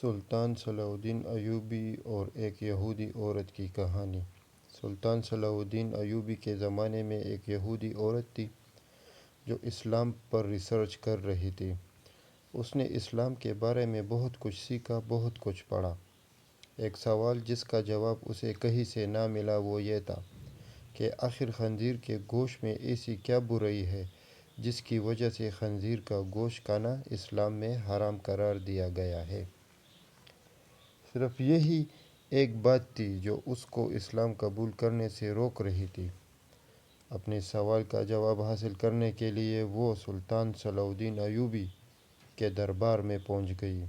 سلطان صلاح الدین ایوبی اور ایک یہودی عورت کی کہانی۔ سلطان صلاح الدین ایوبی کے زمانے میں ایک یہودی عورت تھی جو اسلام پر ریسرچ کر رہی تھی۔ اس نے اسلام کے بارے میں بہت کچھ سیکھا، بہت کچھ پڑھا۔ ایک سوال جس کا جواب اسے کہیں سے نہ ملا وہ یہ تھا کہ آخر خنزیر کے گوشت میں ایسی کیا برائی ہے جس کی وجہ سے خنزیر کا گوشت کھانا اسلام میں حرام قرار دیا گیا ہے۔ صرف یہی ایک بات تھی جو اس کو اسلام قبول کرنے سے روک رہی تھی۔ اپنے سوال کا جواب حاصل کرنے کے لیے وہ سلطان صلاح الدین ایوبی کے دربار میں پہنچ گئی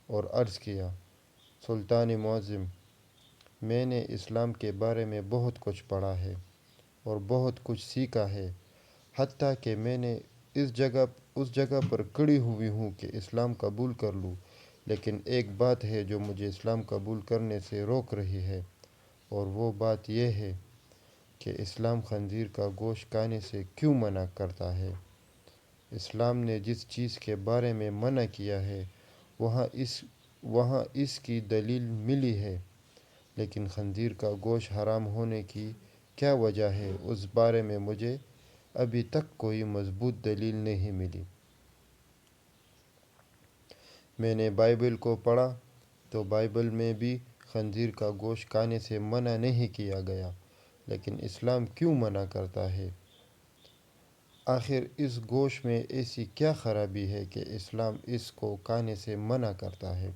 اور عرض کیا، سلطان معظم، میں نے اسلام کے بارے میں بہت کچھ پڑھا ہے اور بہت کچھ سیکھا ہے، حتیٰ کہ میں نے اس جگہ پر کھڑی ہوئی ہوں کہ اسلام قبول کر لوں، لیکن ایک بات ہے جو مجھے اسلام قبول کرنے سے روک رہی ہے، اور وہ بات یہ ہے کہ اسلام خنزیر کا گوشت کھانے سے کیوں منع کرتا ہے۔ اسلام نے جس چیز کے بارے میں منع کیا ہے وہاں اس کی دلیل ملی ہے، لیکن خنزیر کا گوشت حرام ہونے کی کیا وجہ ہے اس بارے میں مجھے ابھی تک کوئی مضبوط دلیل نہیں ملی۔ میں نے بائبل کو پڑھا تو بائبل میں بھی خنزیر کا گوشت کھانے سے منع نہیں کیا گیا، لیکن اسلام کیوں منع کرتا ہے؟ آخر اس گوشت میں ایسی کیا خرابی ہے کہ اسلام اس کو کھانے سے منع کرتا ہے؟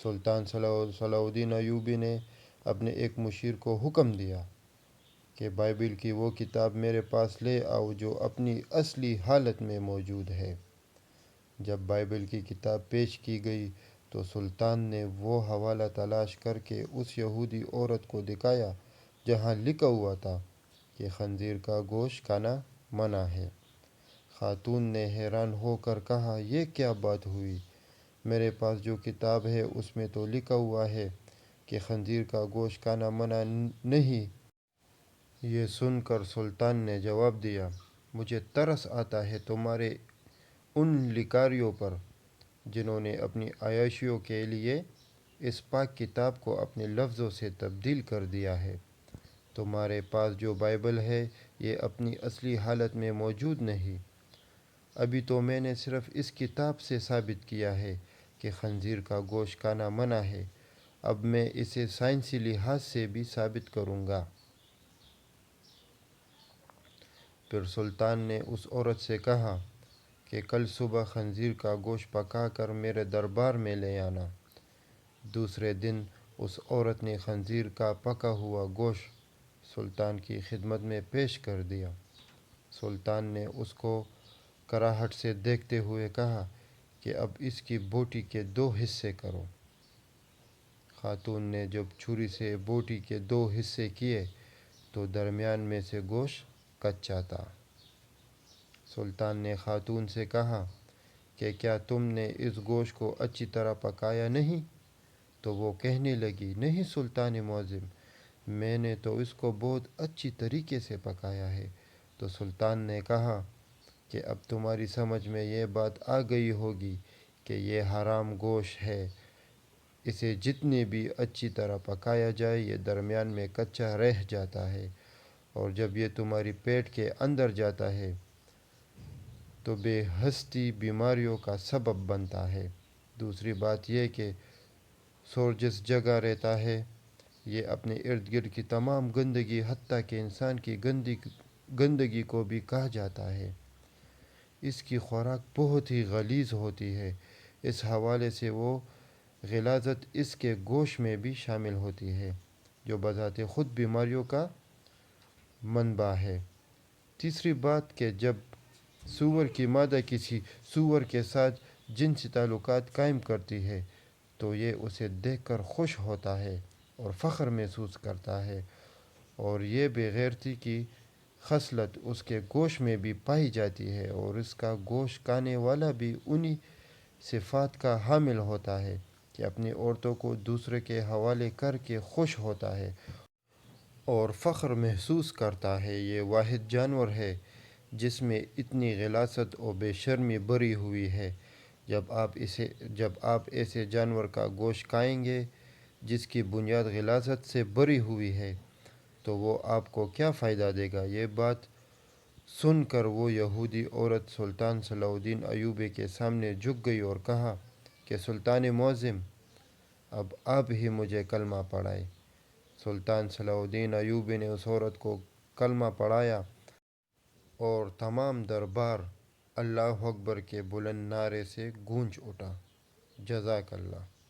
سلطان صلاح الدین ایوبی نے اپنے ایک مشیر کو حکم دیا کہ بائبل کی وہ کتاب میرے پاس لے آؤ جو اپنی اصلی حالت میں موجود ہے۔ جب بائبل کی کتاب پیش کی گئی تو سلطان نے وہ حوالہ تلاش کر کے اس یہودی عورت کو دکھایا جہاں لکھا ہوا تھا کہ خنزیر کا گوشت کھانا منع ہے۔ خاتون نے حیران ہو کر کہا، یہ کیا بات ہوئی؟ میرے پاس جو کتاب ہے اس میں تو لکھا ہوا ہے کہ خنزیر کا گوشت کھانا منع نہیں۔ یہ سن کر سلطان نے جواب دیا، مجھے ترس آتا ہے تمہارے ان لکاریوں پر جنہوں نے اپنی عیاشیوں کے لیے اس پاک کتاب کو اپنے لفظوں سے تبدیل کر دیا ہے۔ تمہارے پاس جو بائبل ہے یہ اپنی اصلی حالت میں موجود نہیں۔ ابھی تو میں نے صرف اس کتاب سے ثابت کیا ہے کہ خنزیر کا گوشت کھانا منع ہے، اب میں اسے سائنسی لحاظ سے بھی ثابت کروں گا۔ پھر سلطان نے اس عورت سے کہا کہ کل صبح خنزیر کا گوشت پکا کر میرے دربار میں لے آنا۔ دوسرے دن اس عورت نے خنزیر کا پکا ہوا گوشت سلطان کی خدمت میں پیش کر دیا۔ سلطان نے اس کو کراہٹ سے دیکھتے ہوئے کہا کہ اب اس کی بوٹی کے 2 حصے کرو۔ خاتون نے جب چھری سے بوٹی کے 2 حصے کیے تو درمیان میں سے گوشت کچا تھا۔ سلطان نے خاتون سے کہا کہ کیا تم نے اس گوشت کو اچھی طرح پکایا نہیں؟ تو وہ کہنے لگی، نہیں سلطان معظم، میں نے تو اس کو بہت اچھی طریقے سے پکایا ہے۔ تو سلطان نے کہا کہ اب تمہاری سمجھ میں یہ بات آ گئی ہوگی کہ یہ حرام گوشت ہے، اسے جتنی بھی اچھی طرح پکایا جائے یہ درمیان میں کچا رہ جاتا ہے، اور جب یہ تمہاری پیٹ کے اندر جاتا ہے تو بے ہستی بیماریوں کا سبب بنتا ہے۔ دوسری بات یہ کہ سور جس جگہ رہتا ہے یہ اپنے ارد گرد کی تمام گندگی حتیٰ کہ انسان کی گندگی کو بھی کھا جاتا ہے۔ اس کی خوراک بہت ہی غلیظ ہوتی ہے، اس حوالے سے وہ غلاظت اس کے گوشت میں بھی شامل ہوتی ہے جو بذات خود بیماریوں کا منبع ہے۔ تیسری بات کہ جب سور کی مادہ کسی سور کے ساتھ جنسی تعلقات قائم کرتی ہے تو یہ اسے دیکھ کر خوش ہوتا ہے اور فخر محسوس کرتا ہے، اور یہ بے غیرتی کی خصلت اس کے گوشت میں بھی پائی جاتی ہے، اور اس کا گوشت کھانے والا بھی انہی صفات کا حامل ہوتا ہے کہ اپنی عورتوں کو دوسرے کے حوالے کر کے خوش ہوتا ہے اور فخر محسوس کرتا ہے۔ یہ واحد جانور ہے جس میں اتنی غلاظت و بے شرمی بھری ہوئی ہے جب آپ ایسے جانور کا گوشت کھائیں گے جس کی بنیاد غلاظت سے بری ہوئی ہے تو وہ آپ کو کیا فائدہ دے گا؟ یہ بات سن کر وہ یہودی عورت سلطان صلاح الدین ایوبی کے سامنے جھک گئی اور کہا کہ سلطان معظم، اب آپ ہی مجھے کلمہ پڑھائے۔ سلطان صلاح الدین ایوبی نے اس عورت کو کلمہ پڑھایا اور تمام دربار اللہ اکبر کے بلند نعرے سے گونج اٹھا۔ جزاک اللہ۔